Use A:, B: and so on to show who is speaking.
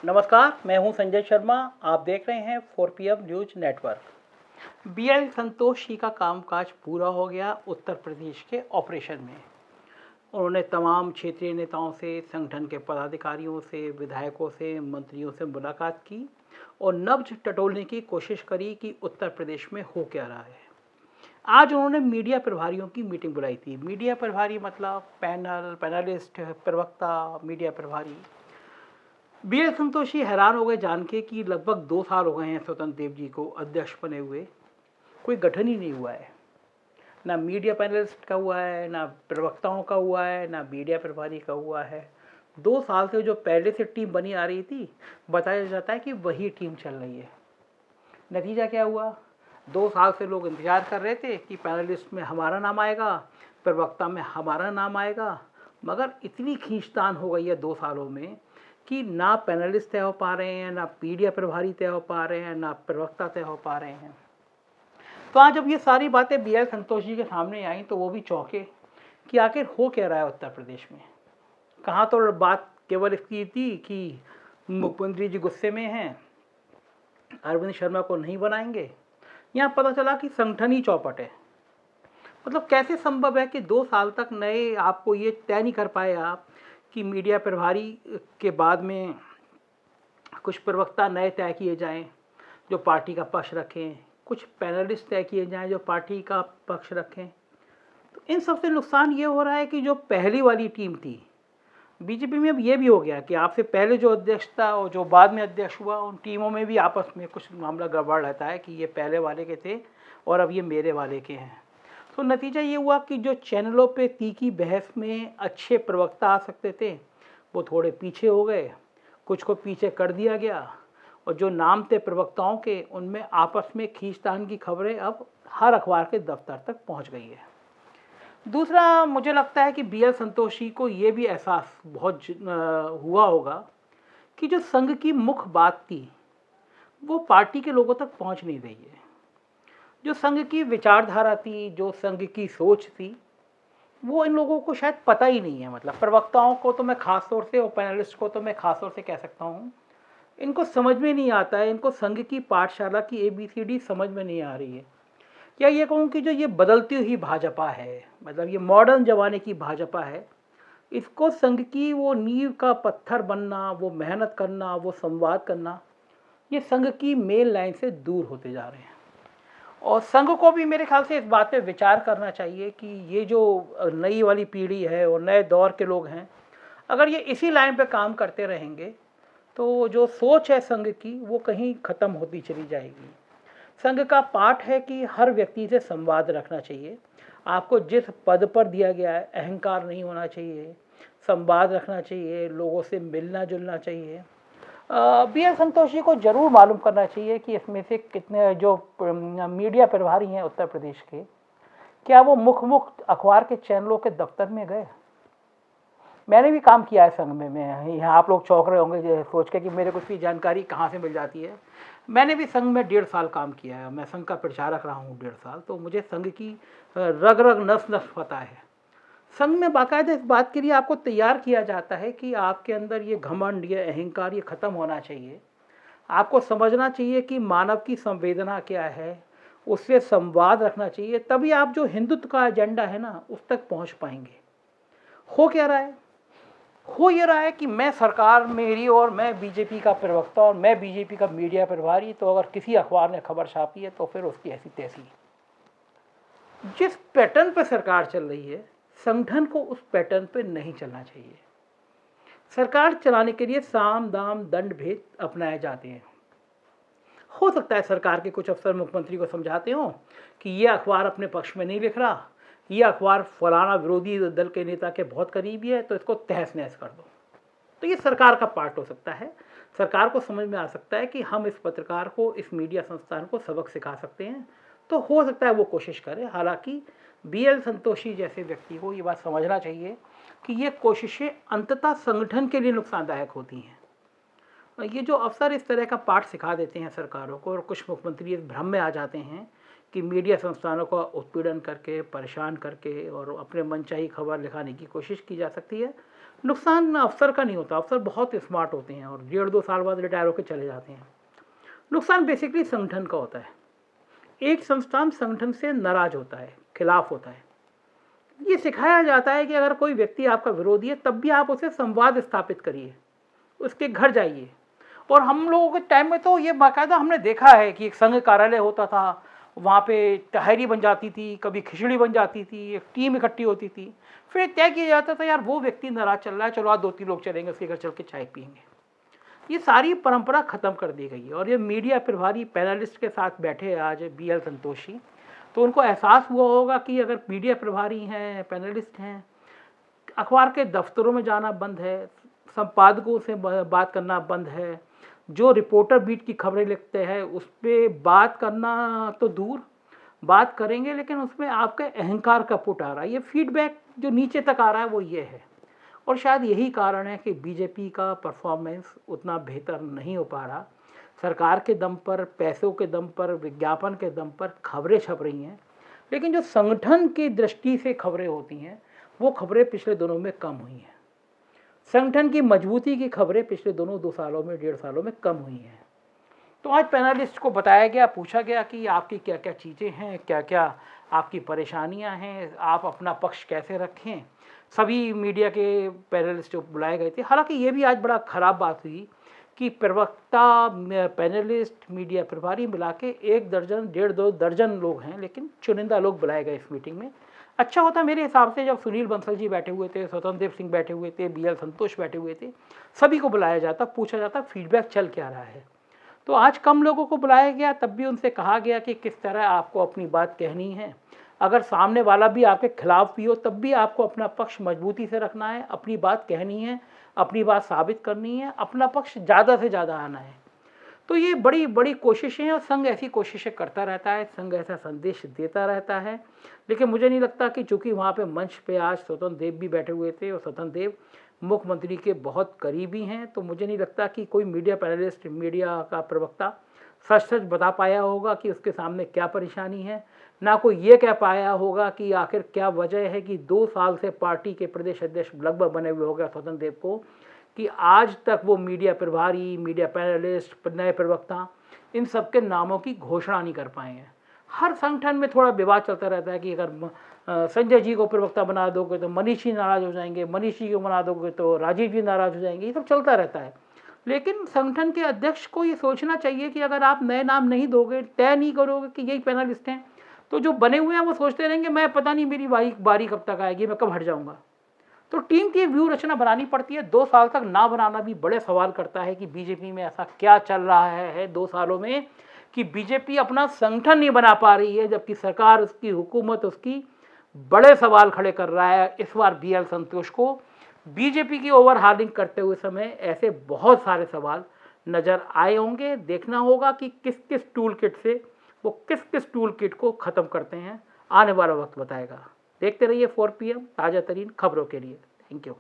A: नमस्कार, मैं हूं संजय शर्मा। आप देख रहे हैं 4PM news network. BL Santoshi का कामकाज पूरा हो गया उत्तर प्रदेश के ऑपरेशन में। उन्होंने तमाम क्षेत्रीय नेताओं से, संगठन के पदाधिकारियों से, विधायकों से, मंत्रियों से मुलाकात की और नब्ज टटोलने की कोशिश करी कि उत्तर प्रदेश में हो क्या रहा है। आज उन्होंने मीडिया प्रभारियों की मीटिंग बुलाई थी। मीडिया प्रभारी मतलब पैनलिस्ट, प्रवक्ता, मीडिया प्रभारी। बीएल संतोषी हैरान हो गए जान के कि लगभग 2 साल हो गए हैं स्वतंत्र देव जी को अध्यक्ष बने हुए, कोई गठन ही नहीं हुआ है। ना मीडिया पैनलिस्ट का हुआ है, ना प्रवक्ताओं का हुआ है, ना मीडिया प्रभारी का हुआ है। 2 साल से जो पहले से टीम बनी आ रही थी, बताया जाता है कि वही टीम चल रही है। नतीजा क्या हुआ? 2 साल से लोग इंतजार कर रहे थे कि पैनलिस्ट में हमारा नाम आएगा, प्रवक्ता में हमारा नाम आएगा, मगर इतनी खींचतान हो गई है 2 सालों में कि ना पैनलिस्ट तय हो पा रहे हैं, ना मीडिया प्रभारी तय हो पा रहे हैं, ना प्रवक्ता तय हो पा रहे हैं। तो आज जब ये सारी बातें बीएल संतोष जी के सामने आई तो वो भी चौंके कि आखिर हो क्या रहा है उत्तर प्रदेश में। कहाँ तो बात केवल इसकी थी कि मुख्यमंत्री जी गुस्से में हैं, अरविंद शर्मा को नहीं बनाएंगे। यहाँ पता चला कि संगठन ही चौपट है। मतलब कैसे संभव है कि 2 साल तक नए आपको ये तय नहीं कर पाए आप कि मीडिया प्रभारी के बाद में कुछ प्रवक्ता नए तय किए जाएं जो पार्टी का पक्ष रखें, कुछ पैनलिस्ट तय किए जाएं जो पार्टी का पक्ष रखें। तो इन सबसे नुकसान ये हो रहा है कि जो पहली वाली टीम थी बीजेपी में, अब ये भी हो गया कि आपसे पहले जो अध्यक्ष था और जो बाद में अध्यक्ष हुआ, उन टीमों में भी आपस में कुछ मामला गड़बड़ रहता है कि ये पहले वाले के थे और अब ये मेरे वाले के हैं। तो नतीजा ये हुआ कि जो चैनलों पे तीखी बहस में अच्छे प्रवक्ता आ सकते थे वो थोड़े पीछे हो गए, कुछ को पीछे कर दिया गया, और जो नाम थे प्रवक्ताओं के उनमें आपस में खींचतान की खबरें अब हर अखबार के दफ्तर तक पहुंच गई है। दूसरा, मुझे लगता है कि बीएल संतोषी को ये भी एहसास बहुत हुआ होगा कि जो संघ की मुख्य बात थी वो पार्टी के लोगों तक पहुंच नहीं रही है। जो संघ की विचारधारा थी, जो संघ की सोच थी, वो इन लोगों को शायद पता ही नहीं है। मतलब प्रवक्ताओं को तो मैं खास तौर से और पैनलिस्ट को तो मैं खास तौर से कह सकता हूँ, इनको समझ में नहीं आता है, इनको संघ की पाठशाला की ABCD समझ में नहीं आ रही है। या ये कहूँ कि जो ये बदलती हुई भाजपा है, मतलब ये मॉडर्न जमाने की भाजपा है, इसको संघ की वो नींव का पत्थर बनना, वो मेहनत करना, वो संवाद करना, ये संघ की मेन लाइन से दूर होते जा रहे हैं। और संघ को भी मेरे ख्याल से इस बात पे विचार करना चाहिए कि ये जो नई वाली पीढ़ी है और नए दौर के लोग हैं, अगर ये इसी लाइन पे काम करते रहेंगे तो जो सोच है संघ की वो कहीं ख़त्म होती चली जाएगी। संघ का पाठ है कि हर व्यक्ति से संवाद रखना चाहिए। आपको जिस पद पर दिया गया है अहंकार नहीं होना चाहिए, संवाद रखना चाहिए, लोगों से मिलना जुलना चाहिए। बीएल संतोषी को जरूर मालूम करना चाहिए कि इसमें से कितने जो मीडिया प्रभारी हैं उत्तर प्रदेश के, क्या वो मुख्य अखबार के चैनलों के दफ्तर में गए। मैंने भी काम किया है संघ में। मैं यहाँ, आप लोग चौंक रहे होंगे सोच के कि मेरे को इसकी जानकारी कहाँ से मिल जाती है। मैंने भी संघ में 1.5 साल काम किया है। मैं संघ का प्रचारक रहा हूँ 1.5 साल, तो मुझे संघ की रग रग नस नस पता है। संघ में बाकायदा इस बात के लिए आपको तैयार किया जाता है कि आपके अंदर ये घमंड, ये अहंकार, ये ख़त्म होना चाहिए। आपको समझना चाहिए कि मानव की संवेदना क्या है, उससे संवाद रखना चाहिए, तभी आप जो हिंदुत्व का एजेंडा है ना उस तक पहुंच पाएंगे। हो क्या रहा है? हो ये रहा है कि मैं सरकार मेरी और मैं बीजेपी का प्रवक्ता और मैं बीजेपी का मीडिया प्रभारी, तो अगर किसी अखबार ने खबर छापी है तो फिर उसकी ऐसी तैसी। जिस पैटर्न पर सरकार चल रही है, संगठन को उस पैटर्न पर नहीं चलना चाहिए। सरकार चलाने के लिए साम दाम दंड भेद अपनाए जाते हैं। हो सकता है सरकार के कुछ अफसर मुख्यमंत्री को समझाते हो कि ये अखबार अपने पक्ष में नहीं लिख रहा, ये अखबार फलाना विरोधी दल के नेता के बहुत करीबी है, तो इसको तहस नहस कर दो। तो ये सरकार का पार्ट हो सकता है। सरकार को समझ में आ सकता है कि हम इस पत्रकार को, इस मीडिया संस्थान को सबक सिखा सकते हैं, तो हो सकता है वो कोशिश करे। हालांकि बीएल संतोषी जैसे व्यक्ति को ये बात समझना चाहिए कि ये कोशिशें अंततः संगठन के लिए नुकसानदायक होती हैं। ये जो अफसर इस तरह का पाठ सिखा देते हैं सरकारों को, और कुछ मुख्यमंत्री इस भ्रम में आ जाते हैं कि मीडिया संस्थानों का उत्पीड़न करके, परेशान करके और अपने मनचाही खबर लिखाने की कोशिश की जा सकती है, नुकसान अफसर का नहीं होता, अफसर बहुत स्मार्ट होते हैं और 1.5-2 साल बाद रिटायर होकर चले जाते हैं। नुकसान बेसिकली संगठन का होता है। एक संस्थान संगठन से नाराज होता है, खिलाफ होता है। ये सिखाया जाता है कि अगर कोई व्यक्ति आपका विरोधी है तब भी आप उसे संवाद स्थापित करिए, उसके घर जाइए। और हम लोगों के टाइम में तो ये बाकायदा हमने देखा है कि एक संघ कार्यालय होता था, वहाँ पे तहरी बन जाती थी, कभी खिचड़ी बन जाती थी, एक टीम इकट्ठी होती थी, फिर तय किया जाता था यार वो व्यक्ति नाराज चल रहा है, चलो आज 2-3 लोग चलेंगे, उसके घर चल के चाय पियेंगे। ये सारी परंपरा खत्म कर दी गई है। और ये मीडिया प्रभारी पैनलिस्ट के साथ बैठे आज BL संतोषी, तो उनको एहसास हुआ होगा कि अगर मीडिया प्रभारी हैं, पैनलिस्ट हैं, अखबार के दफ्तरों में जाना बंद है, संपादकों से बात करना बंद है, जो रिपोर्टर बीट की खबरें लिखते हैं उस पर बात करना तो दूर, बात करेंगे लेकिन उसमें आपके अहंकार का पुट आ रहा है। ये फीडबैक जो नीचे तक आ रहा है वो ये है। और शायद यही कारण है कि बीजेपी का परफॉर्मेंस उतना बेहतर नहीं हो पा रहा। सरकार के दम पर, पैसों के दम पर, विज्ञापन के दम पर खबरें छप रही हैं, लेकिन जो संगठन की दृष्टि से खबरें होती हैं वो खबरें पिछले दिनों में कम हुई हैं। संगठन की मजबूती की खबरें पिछले 2 सालों में, 1.5 सालों में कम हुई हैं। तो आज पैनलिस्ट को बताया गया, पूछा गया कि आपकी क्या क्या चीज़ें हैं, क्या क्या आपकी परेशानियां हैं, आप अपना पक्ष कैसे रखें। सभी मीडिया के पैनलिस्ट बुलाए गए थे। हालांकि ये भी आज बड़ा ख़राब बात हुई कि प्रवक्ता, पैनलिस्ट, मीडिया प्रभारी मिला के 1 दर्जन, 1.5-2 दर्जन लोग हैं, लेकिन चुनिंदा लोग बुलाए गए इस मीटिंग में। अच्छा होता मेरे हिसाब से जब सुनील बंसल जी बैठे हुए थे, स्वतंत्र देव सिंह बैठे हुए थे, BL संतोष बैठे हुए थे, सभी को बुलाया जाता, पूछा जाता फीडबैक चल क्या रहा है। तो आज कम लोगों को बुलाया गया, तब भी उनसे कहा गया कि किस तरह आपको अपनी बात कहनी है। अगर सामने वाला भी आपके खिलाफ भी हो तब भी आपको अपना पक्ष मजबूती से रखना है, अपनी बात कहनी है, अपनी बात साबित करनी है, अपना पक्ष ज़्यादा से ज़्यादा आना है। तो ये बड़ी बड़ी कोशिशें हैं और संघ ऐसी कोशिशें करता रहता है, संघ ऐसा संदेश देता रहता है। लेकिन मुझे नहीं लगता कि चूँकि वहाँ पे मंच पे आज स्वतंत्र देव भी बैठे हुए थे और स्वतंत्र देव मुख्यमंत्री के बहुत करीबी हैं, तो मुझे नहीं लगता कि कोई मीडिया पैनलिस्ट, मीडिया का प्रवक्ता सच सच बता पाया होगा कि उसके सामने क्या परेशानी है। ना कोई ये कह पाया होगा कि आखिर क्या वजह है कि 2 साल से पार्टी के प्रदेश अध्यक्ष लगभग बने हुए हो गया स्वतंत्र देव को, कि आज तक वो मीडिया प्रभारी, मीडिया पैनलिस्ट, नए प्रवक्ता, इन सब के नामों की घोषणा नहीं कर पाए हैं। हर संगठन में थोड़ा विवाद चलता रहता है कि अगर संजय जी को प्रवक्ता बना दोगे तो मनीष जी नाराज हो जाएंगे, मनीष जी को बना दोगे तो राजीव जी नाराज हो जाएंगे, ये सब चलता रहता है। लेकिन संगठन के अध्यक्ष को ये सोचना चाहिए कि अगर आप नए नाम नहीं दोगे, तय नहीं करोगे कि यही पैनलिस्ट हैं, तो जो बने हुए हैं वो सोचते रहेंगे मैं पता नहीं मेरी बारी कब तक आएगी, मैं कब हट जाऊंगा। तो टीम की व्यू रचना बनानी पड़ती है। 2 साल तक ना बनाना भी बड़े सवाल करता है कि बीजेपी में ऐसा क्या चल रहा है 2 सालों में कि बीजेपी अपना संगठन नहीं बना पा रही है, जबकि सरकार, उसकी हुकूमत, उसकी बड़े सवाल खड़े कर रहा है। इस बार BL संतोष को बीजेपी की ओवरहालिंग करते हुए समय ऐसे बहुत सारे सवाल नज़र आए होंगे। देखना होगा कि किस किस टूल किट से वो किस किस टूल किट को ख़त्म करते हैं, आने वाला वक्त बताएगा। देखते रहिए 4 PM ताज़ा तरीन खबरों के लिए। Thank you.